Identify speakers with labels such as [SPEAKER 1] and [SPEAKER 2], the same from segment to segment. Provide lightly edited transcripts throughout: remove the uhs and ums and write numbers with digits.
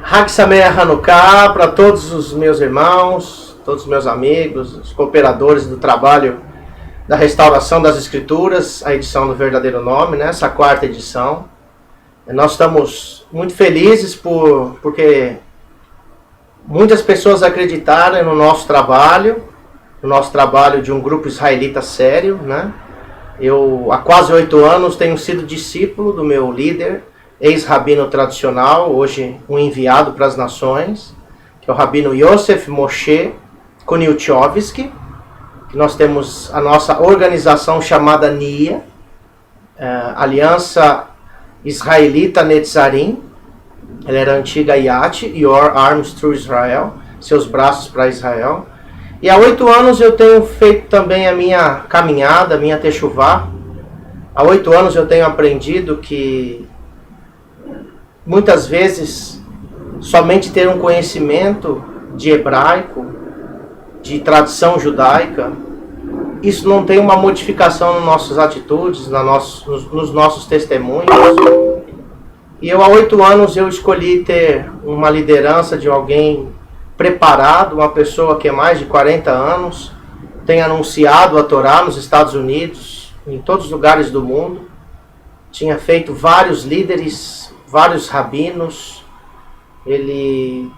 [SPEAKER 1] Hag Sameach Hanukkah para todos os meus irmãos, todos os meus amigos, os cooperadores do trabalho da restauração das Escrituras, a edição do verdadeiro nome, né? Essa quarta edição. Nós estamos muito felizes porque muitas pessoas acreditaram no nosso trabalho de um grupo israelita sério, né? Eu, há quase 8 anos, tenho sido discípulo do meu líder, ex-rabino tradicional, hoje um enviado para as nações, que é o rabino Yosef Moshe Koniuchovsky, que nós temos a nossa organização chamada NIA, Aliança Israelita Netzarim. Ela era a antiga IAT, Your Arms Through Israel, seus braços para Israel. E há 8 anos eu tenho feito também a minha caminhada, a minha techuvá. Há 8 anos eu tenho aprendido que muitas vezes somente ter um conhecimento de hebraico, de tradição judaica, isso não tem uma modificação nas nossas atitudes, nos nossos testemunhos. E eu há 8 anos eu escolhi ter uma liderança de alguém preparado, uma pessoa que há mais de 40 anos tem anunciado a Torá nos Estados Unidos, em todos os lugares do mundo, tinha feito vários líderes, vários rabinos. Ele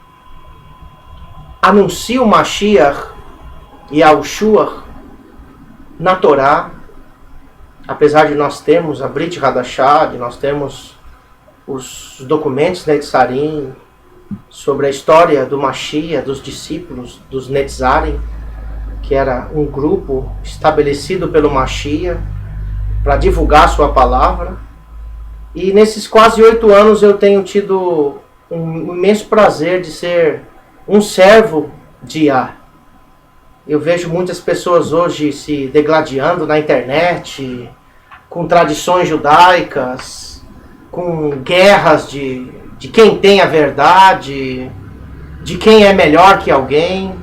[SPEAKER 1] anuncia o Mashiach e a Yeshua na Torá, apesar de nós termos a Brit Hadashah, de nós termos os documentos Netzarim sobre a história do Mashiach, dos discípulos dos Netzarim, que era um grupo estabelecido pelo Mashiach para divulgar sua palavra. E nesses quase 8 anos eu tenho tido um imenso prazer de ser um servo de Yah. Eu vejo muitas pessoas hoje se degladiando na internet, com tradições judaicas, com guerras de quem tem a verdade, de quem é melhor que alguém.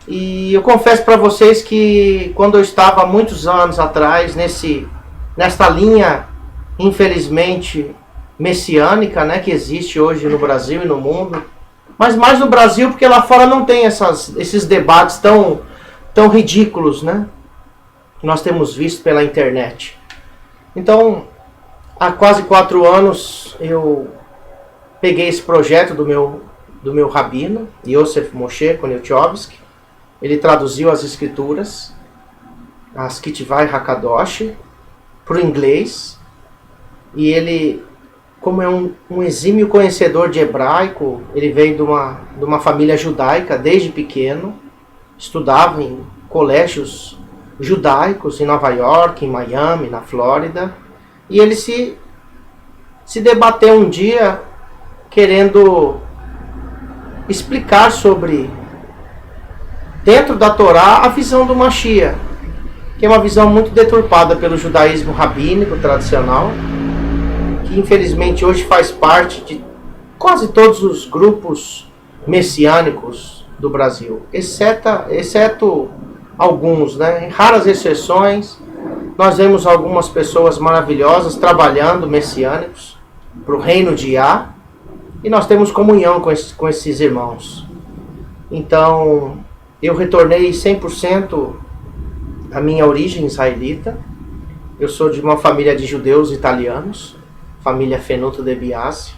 [SPEAKER 1] E eu confesso para vocês que quando eu estava há muitos anos atrás nesta linha, infelizmente, messiânica, né, que existe hoje no Brasil e no mundo, mas mais no Brasil porque lá fora não tem esses debates tão ridículos, né, que nós temos visto pela internet. Então, há quase 4 anos eu peguei esse projeto do meu rabino, Yosef Moshe Koniuchovsky. Ele traduziu as escrituras, as Kitivai Hakadosh, para o inglês. E ele, como é um exímio conhecedor de hebraico, ele veio de uma família judaica desde pequeno, estudava em colégios judaicos em Nova York, em Miami, na Flórida. E ele se debateu um dia querendo explicar sobre, dentro da Torá, a visão do Mashiach, que é uma visão muito deturpada pelo judaísmo rabínico tradicional, que infelizmente hoje faz parte de quase todos os grupos messiânicos do Brasil, exceto alguns, né? Em raras exceções, nós vemos algumas pessoas maravilhosas trabalhando messiânicos para o reino de Yah, e nós temos comunhão com esses irmãos. Então, eu retornei 100% à minha origem israelita. Eu sou de uma família de judeus italianos, família Fenuto de Biasi,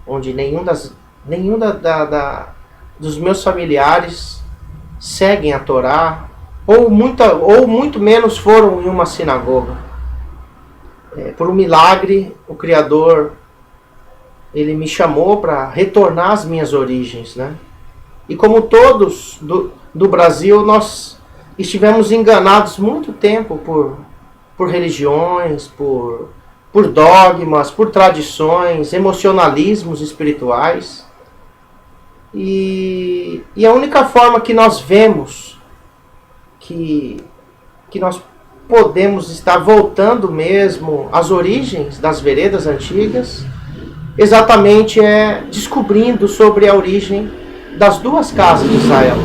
[SPEAKER 1] onde nenhum dos meus familiares seguem a Torá, ou muito menos foram em uma sinagoga. Por um milagre, o Criador, ele me chamou para retornar às minhas origens, né? E como todos do Brasil, nós estivemos enganados muito tempo por religiões, por dogmas, por tradições, emocionalismos espirituais. E a única forma que nós vemos que nós podemos estar voltando mesmo às origens das veredas antigas, exatamente é descobrindo sobre a origem das 2 casas de Israel.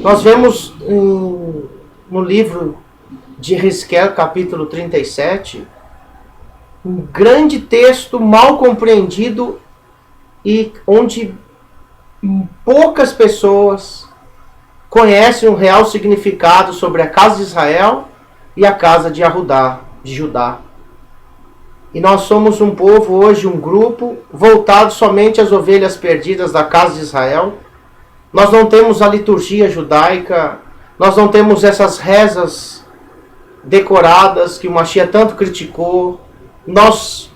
[SPEAKER 1] Nós vemos no livro de Hezkel, capítulo 37, um grande texto mal compreendido e onde poucas pessoas conhecem o real significado sobre a casa de Israel e a casa de Yahudá, de Judá. E nós somos um povo hoje, um grupo, voltado somente às ovelhas perdidas da casa de Israel. Nós não temos a liturgia judaica, nós não temos essas rezas decoradas que o Mashiach tanto criticou. Nós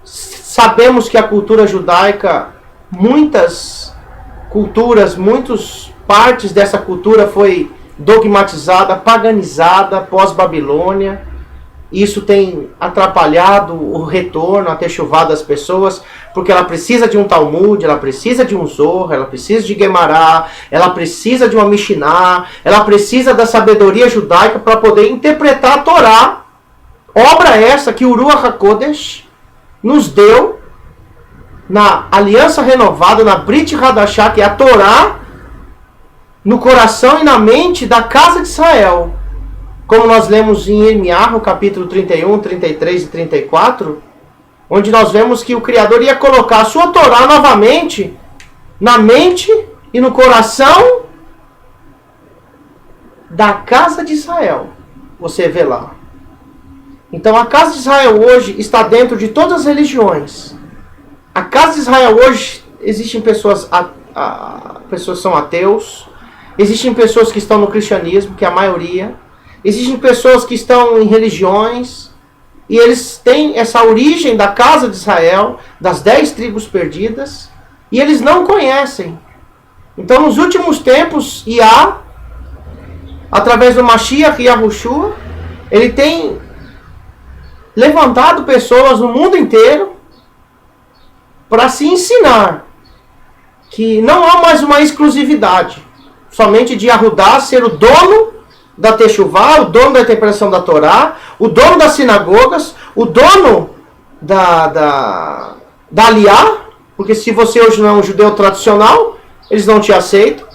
[SPEAKER 1] sabemos que a cultura judaica, muitas partes dessa cultura foi dogmatizada, paganizada pós-Babilônia. Isso tem atrapalhado o retorno, a techuvá das pessoas, porque ela precisa de um Talmud, ela precisa de um Zohar, ela precisa de Gemará, ela precisa de uma Mishnah, ela precisa da sabedoria judaica para poder interpretar a Torá. Obra essa que o Ruach HaKodesh nos deu na aliança renovada, na Brit Hadashah, que é a Torá, no coração e na mente da casa de Israel. Como nós lemos em Irmiyahu, capítulo 31, 33 e 34, onde nós vemos que o Criador ia colocar a sua Torá novamente na mente e no coração da casa de Israel. Você vê lá. Então a casa de Israel hoje está dentro de todas as religiões. A casa de Israel hoje, existem pessoas que são ateus, existem pessoas que estão no cristianismo, que é a maioria. Existem pessoas que estão em religiões e eles têm essa origem da casa de Israel, das 10 tribos perdidas, e eles não conhecem. Então, nos últimos tempos, Yah, através do Mashiach e Yahushua, ele tem levantado pessoas no mundo inteiro para se ensinar que não há mais uma exclusividade, somente de Yahudá ser o dono da Techuvá, o dono da interpretação da Torá, o dono das sinagogas, o dono da Aliyá, porque se você hoje não é um judeu tradicional, eles não te aceitam.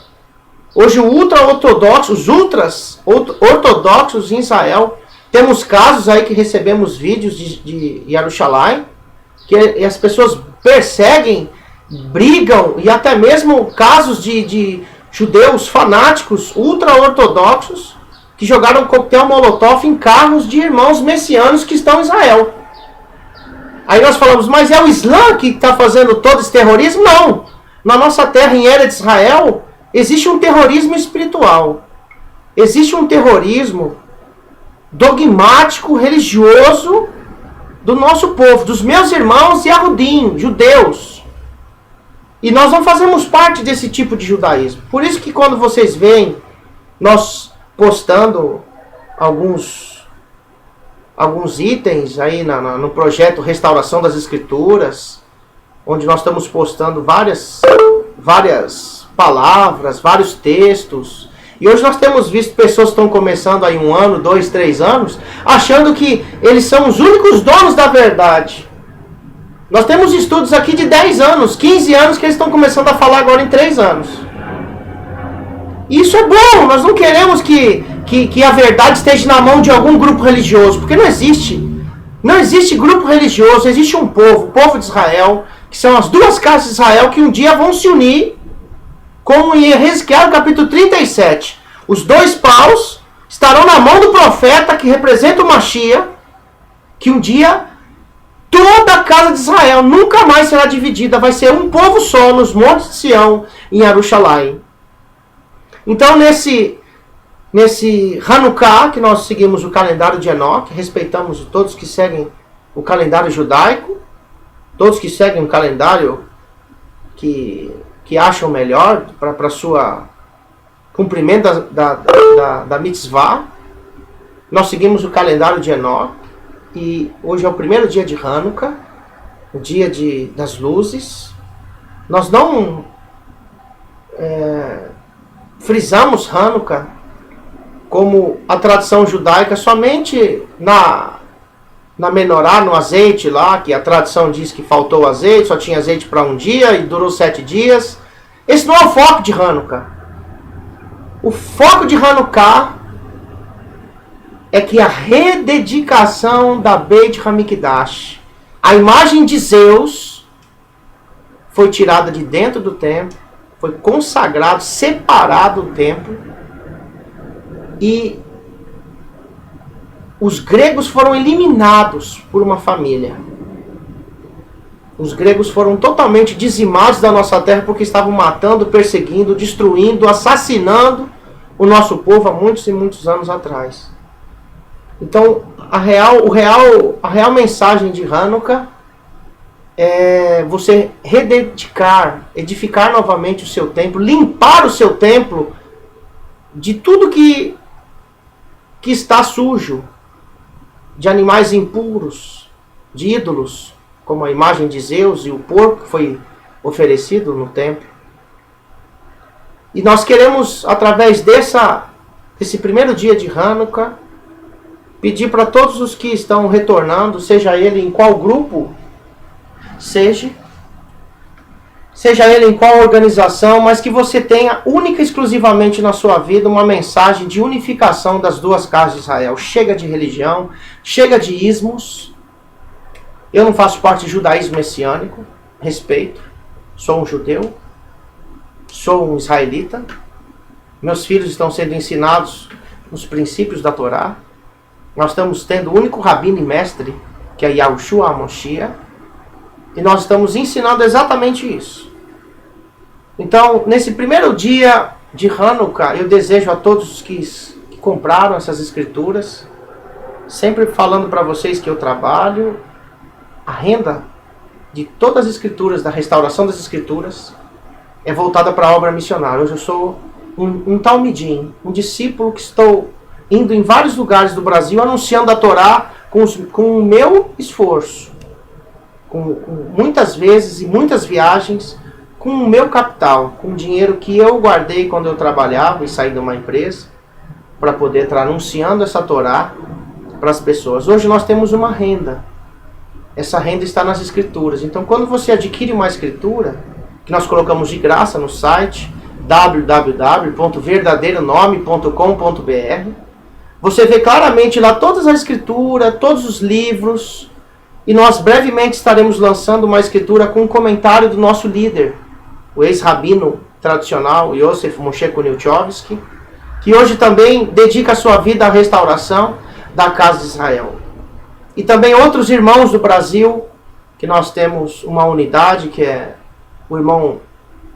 [SPEAKER 1] Hoje os ultras ortodoxos em Israel, temos casos aí que recebemos vídeos de Yerushalayim, que as pessoas perseguem, brigam, e até mesmo casos de judeus fanáticos, ultra-ortodoxos, que jogaram coquetel molotov em carros de irmãos messianos que estão em Israel. Aí nós falamos, mas é o Islã que está fazendo todo esse terrorismo? Não! Na nossa terra, em Eretz Israel, existe um terrorismo espiritual. Existe um terrorismo dogmático, religioso do nosso povo, dos meus irmãos Yahudim, judeus. E nós não fazemos parte desse tipo de judaísmo. Por isso que quando vocês veem nós postando alguns itens aí no projeto Restauração das Escrituras, onde nós estamos postando várias palavras, vários textos. E hoje nós temos visto pessoas que estão começando aí 1 ano, 2, 3 anos, achando que eles são os únicos donos da verdade. Nós temos estudos aqui de 10 anos, 15 anos, que eles estão começando a falar agora em 3 anos. Isso é bom, nós não queremos que a verdade esteja na mão de algum grupo religioso, porque não existe. Não existe grupo religioso, existe um povo, o povo de Israel, que são as 2 casas de Israel, que um dia vão se unir, como em Ezequiel capítulo 37. Os 2 paus estarão na mão do profeta, que representa o Mashiach, que um dia toda a casa de Israel nunca mais será dividida, vai ser um povo só nos montes de Sião, em Yerushalayim. Então, nesse Hanukkah, que nós seguimos o calendário de Enoque, respeitamos todos que seguem o calendário judaico, todos que seguem o calendário que acham melhor para sua cumprimento da mitzvah. Nós seguimos o calendário de Enoque, e hoje é o primeiro dia de Hanukkah, o dia das luzes. Nós não frisamos Hanukkah como a tradição judaica somente na menorá, no azeite lá, que a tradição diz que faltou azeite, só tinha azeite para um dia e durou 7 dias. Esse não é o foco de Hanukkah. O foco de Hanukkah é que a rededicação da Beit HaMikdash, a imagem de Zeus, foi tirada de dentro do templo, foi consagrado, separado o templo, e os gregos foram eliminados por uma família. Os gregos foram totalmente dizimados da nossa terra porque estavam matando, perseguindo, destruindo, assassinando o nosso povo há muitos e muitos anos atrás. Então, a real mensagem de Hanukkah é você rededicar, edificar novamente o seu templo, limpar o seu templo de tudo que está sujo, de animais impuros, de ídolos, como a imagem de Zeus e o porco que foi oferecido no templo. E nós queremos, através desse primeiro dia de Hanukkah, pedir para todos os que estão retornando, seja ele em qual grupo seja ele em qual organização, mas que você tenha única e exclusivamente na sua vida uma mensagem de unificação das duas casas de Israel. Chega de religião, chega de ismos. Eu não faço parte do judaísmo messiânico, respeito, sou um judeu, sou um israelita, meus filhos estão sendo ensinados nos princípios da Torá, nós estamos tendo o único rabino e mestre, que é Yahushua HaMashiach, e nós estamos ensinando exatamente isso. Então, nesse primeiro dia de Hanukkah, eu desejo a todos os que compraram essas escrituras, sempre falando para vocês que eu trabalho, a renda de todas as escrituras, da restauração das escrituras, é voltada para a obra missionária. Hoje eu sou um talmidim, um discípulo que estou indo em vários lugares do Brasil anunciando a Torá com o meu esforço, com muitas vezes e muitas viagens, com o meu capital, com o dinheiro que eu guardei quando eu trabalhava e saí de uma empresa, para poder estar anunciando essa Torá para as pessoas. Hoje nós temos uma renda. Essa renda está nas escrituras. Então, quando você adquire uma escritura, que nós colocamos de graça no site www.verdadeironome.com.br, você vê claramente lá todas as escrituras, todos os livros, e nós brevemente estaremos lançando uma escritura com um comentário do nosso líder, o ex-rabino tradicional Yosef Moshe Kuniuchovsky, que hoje também dedica a sua vida à restauração da casa de Israel. E também outros irmãos do Brasil, que nós temos uma unidade, que é o irmão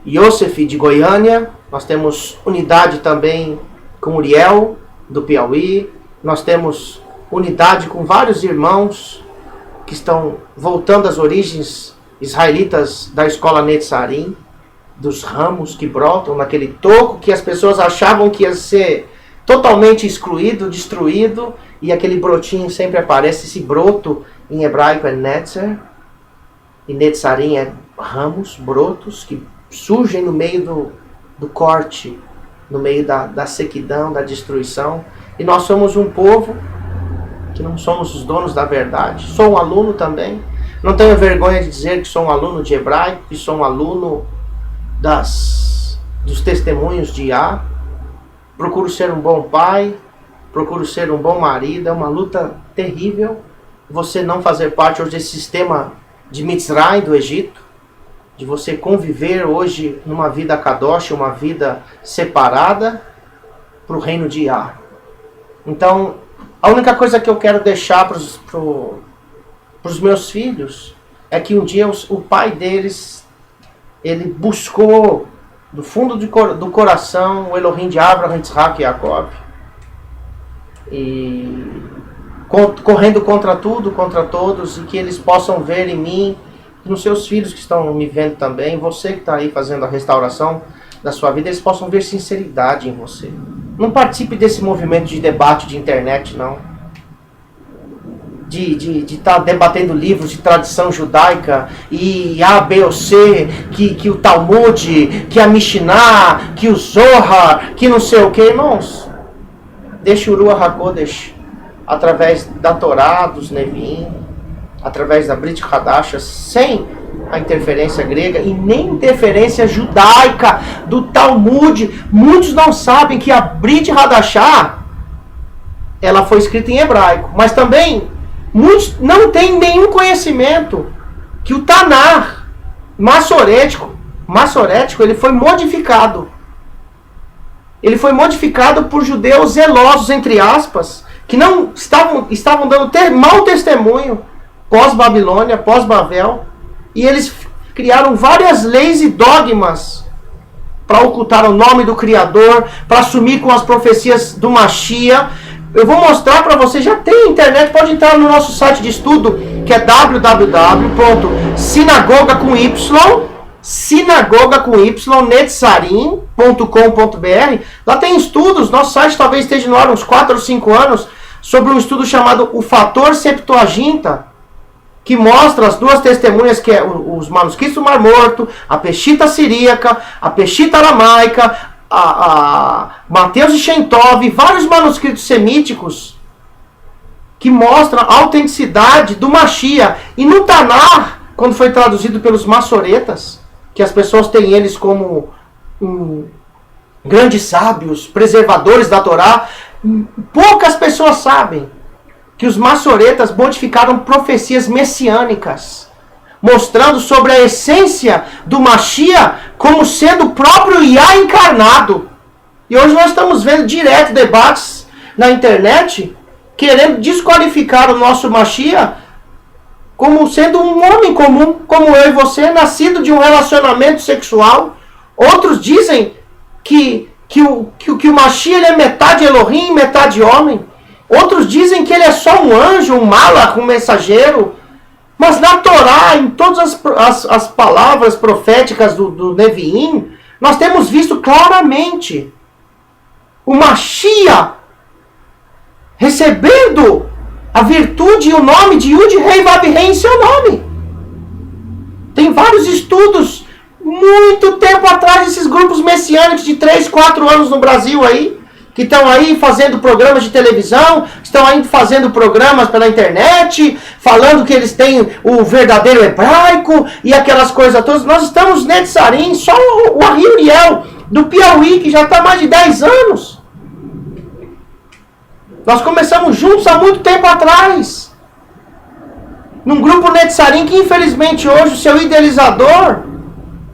[SPEAKER 1] Yosef de Goiânia, nós temos unidade também com Uriel, do Piauí, nós temos unidade com vários irmãos que estão voltando às origens israelitas da escola Netzarim, dos ramos que brotam naquele toco que as pessoas achavam que ia ser totalmente excluído, destruído, e aquele brotinho sempre aparece. Esse broto em hebraico é netzer, e netzarim é ramos, brotos que surgem no meio do corte, no meio da sequidão, da destruição. E nós somos um povo que não somos os donos da verdade. Sou um aluno também, não tenho vergonha de dizer que sou um aluno de hebraico, que sou um aluno dos testemunhos de Yah. Procuro ser um bom pai, procuro ser um bom marido. É uma luta terrível você não fazer parte hoje desse sistema de Mitzrayim, do Egito, de você conviver hoje numa vida kadosh, uma vida separada para o reino de Yah. Então, a única coisa que eu quero deixar para os meus filhos é que um dia o pai deles, ele buscou do fundo do coração o Elohim de Abraham, Yitzhak e Jacob, e correndo contra tudo, contra todos, e que eles possam ver em mim, nos seus filhos que estão me vendo também, você que está aí fazendo a restauração da sua vida, eles possam ver sinceridade em você. Não participe desse movimento de debate de internet, não. De estar debatendo livros de tradição judaica, e A, B ou C, que o Talmud, que a Mishnah, que o Zohar, que não sei o que, irmãos. Deixe o Ruach HaKodesh, através da Torá, dos Neviim, através da Brit Hadasha, sem a interferência grega e nem interferência judaica do Talmud. Muitos não sabem que a Brit Hadashah, ela foi escrita em hebraico, mas também muitos não têm nenhum conhecimento que o Tanar, maçorético, ele foi modificado. Ele foi modificado por judeus zelosos, entre aspas, que não estavam dando mau testemunho pós-Babilônia, pós-Babel, e eles criaram várias leis e dogmas para ocultar o nome do Criador, para assumir com as profecias do Mashiach. Eu vou mostrar para você, já tem internet, pode entrar no nosso site de estudo, que é www.sinagogacomy.netzarim.com.br. Lá tem estudos, nosso site talvez esteja no ar uns 4 ou 5 anos, sobre um estudo chamado O Fator Septuaginta, que mostra as duas testemunhas, que é os manuscritos do Mar Morto, a Peshita siríaca, a Peshita aramaica, a Mateus e Shentov, vários manuscritos semíticos que mostram a autenticidade do Mashiach. E no Tanar, quando foi traduzido pelos maçoretas, que as pessoas têm eles como grandes sábios, preservadores da Torá, poucas pessoas sabem que os maçoretas modificaram profecias messiânicas, mostrando sobre a essência do Mashiach como sendo o próprio Yah encarnado. E hoje nós estamos vendo direto debates na internet querendo desqualificar o nosso Mashiach como sendo um homem comum, como eu e você, nascido de um relacionamento sexual. Outros dizem que o Mashiach é metade Elohim, metade homem. Outros dizem que ele é só um anjo, um malach, um mensageiro. Mas na Torá, em todas as palavras proféticas do Neviim, nós temos visto claramente o Mashiach recebendo a virtude e o nome de Yud Rei Vav Rei em seu nome. Tem vários estudos, muito tempo atrás, esses grupos messiânicos de 3, 4 anos no Brasil aí, que estão aí fazendo programas de televisão, estão aí fazendo programas pela internet, falando que eles têm o verdadeiro hebraico e aquelas coisas todas. Nós estamos Netzarim, só o Ari Uriel do Piauí, que já está há mais de 10 anos. Nós começamos juntos há muito tempo atrás, num grupo Netzarim que infelizmente hoje o seu idealizador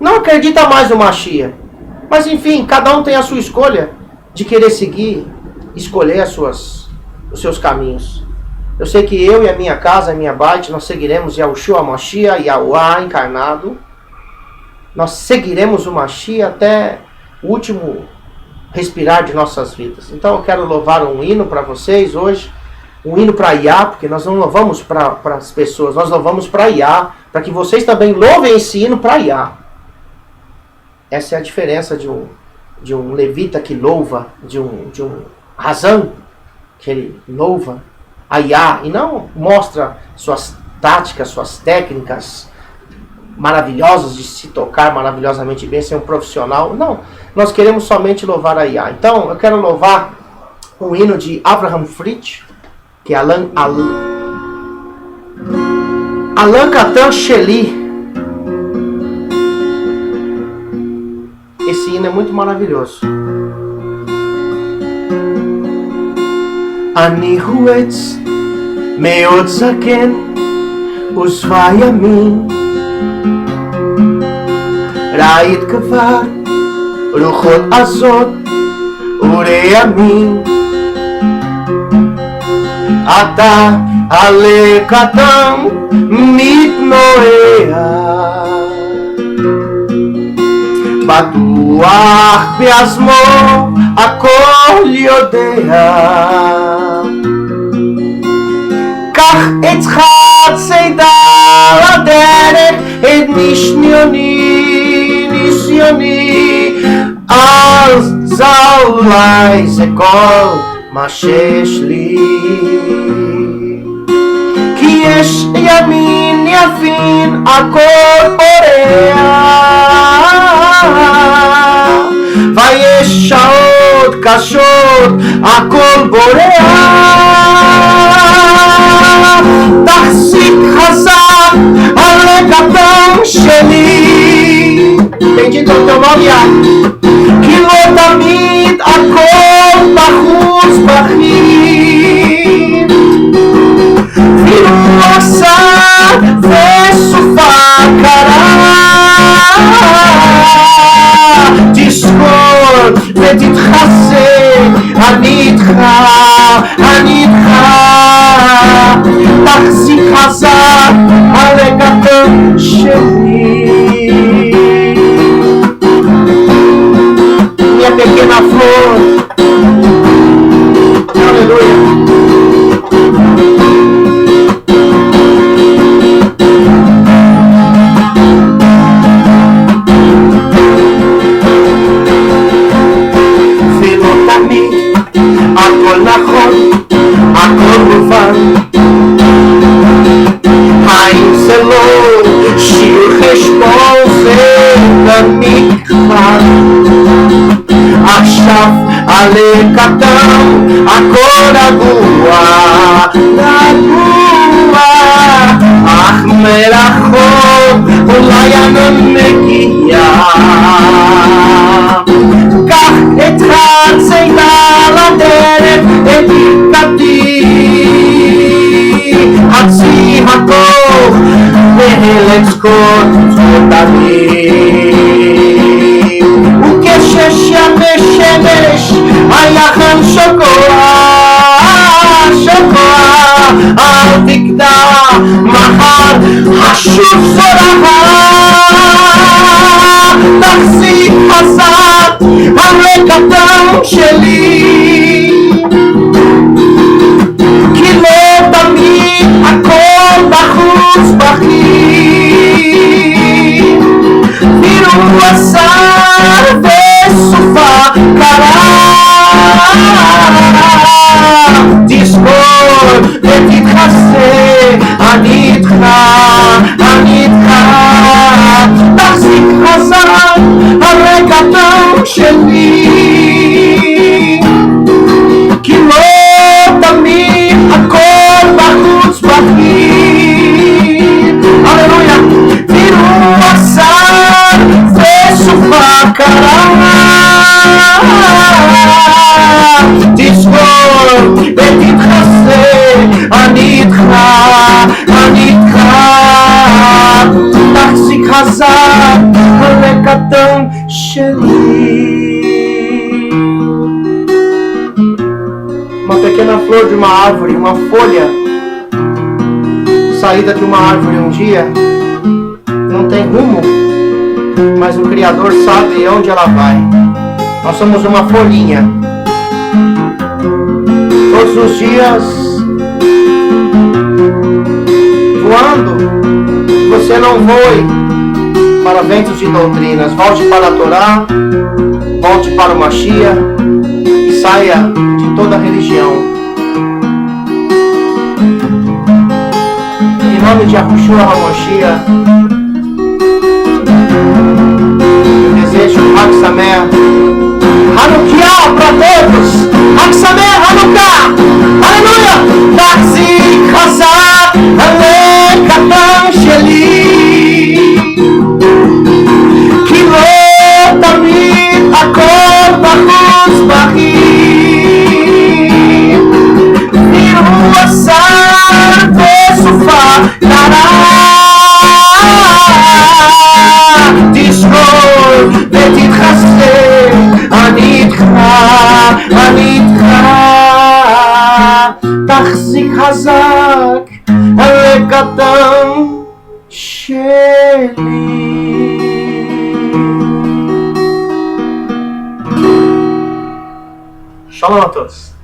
[SPEAKER 1] não acredita mais no Mashiach. Mas enfim, cada um tem a sua escolha de querer seguir, escolher os seus caminhos. Eu sei que eu e a minha casa, a minha bait, nós seguiremos Yahushua Mashiach, Yahuwah encarnado. Nós seguiremos o Mashiach até o último respirar de nossas vidas. Então eu quero louvar um hino para vocês hoje, um hino para Yah, porque nós não louvamos para as pessoas, nós louvamos para Yah, para que vocês também louvem esse hino para Yah. Essa é a diferença de um levita que louva, de um Razan, que ele louva a Yah, e não mostra suas táticas, suas técnicas maravilhosas de se tocar maravilhosamente bem, ser um profissional. Não, nós queremos somente louvar a Yah. Então, eu quero louvar um hino de Abraham Fritz, que é Alan Katan Sheli. Esse hino é muito maravilhoso. Ani huetz meod zaken usva yamin ra'it kafar ruchot azot ureyamin ata ale katam mitnoea בטוח בעצמו הכל יודע. קח אצלך צידה לדרך את ניסיוני, אז אולי זה כל מה שיש לי. כי יש ימין יפין הכל פורח, ויש שעות קשות הכל בורח. תחזיק חזק על לקטן שלי, bendito é o teu nome, Yah, כי לא תמיד הכל בחוץ בחיר, אפילו עשה וסופה קרה, תזכור ותתחסה, אני איתך, אני איתך. תחזיק חזק על הכתף שלי. Minha pequena flor, aleluia. ולא תמיד הכל נכון, הכל מובן. האם זה לא שיר חשבון ומכאן? עכשיו עלה קטן, הכל רגוע, רגוע, אך מרחוק אולי אני מגיע. קח את הצידה לדרך, את ברכתי, חצי הכל והלצקות תותני. וכשש שמש היחם שוקע, שוקע, אל תגדע מחר השוב זורחה. תחזיק חזק על הקטן שלי, כי לא תמיד הכל בחוץ בכיר. תראו השר וסופה קרה, תזכור ותתחסה, אני איתך, אני איתך. תחזיק חזק על הקטן שלי, כי לא תמיד הכל בחוץ בכיר. הללויה. תראו השר וסופה קרה, תזכור ותתחסה, אני איתך, אני איתך. תחזיק חזק על הקטן שלי. Uma pequena flor de uma árvore, uma folha saída de uma árvore um dia, não tem rumo, mas o Criador sabe onde ela vai. Nós somos uma folhinha. Todos os dias voando, você não voe para ventos de doutrinas. Volte para a Torá, volte para o Mashiach e saia de toda a religião. Em nome de Yahushua HaMashiach, eu desejo Hag Sameach, Hanukkah para todos. Hag Sameach, Hanukkah, aleluia. Tachzik Hazak ale katan sheli, ki lo tamid hakol bachutz bachir. Viru asar vesufa kara, תזכור ותתחסה, אני איתך, אני איתך. תחזיק חזק על הקטן שלי. שלום a todos.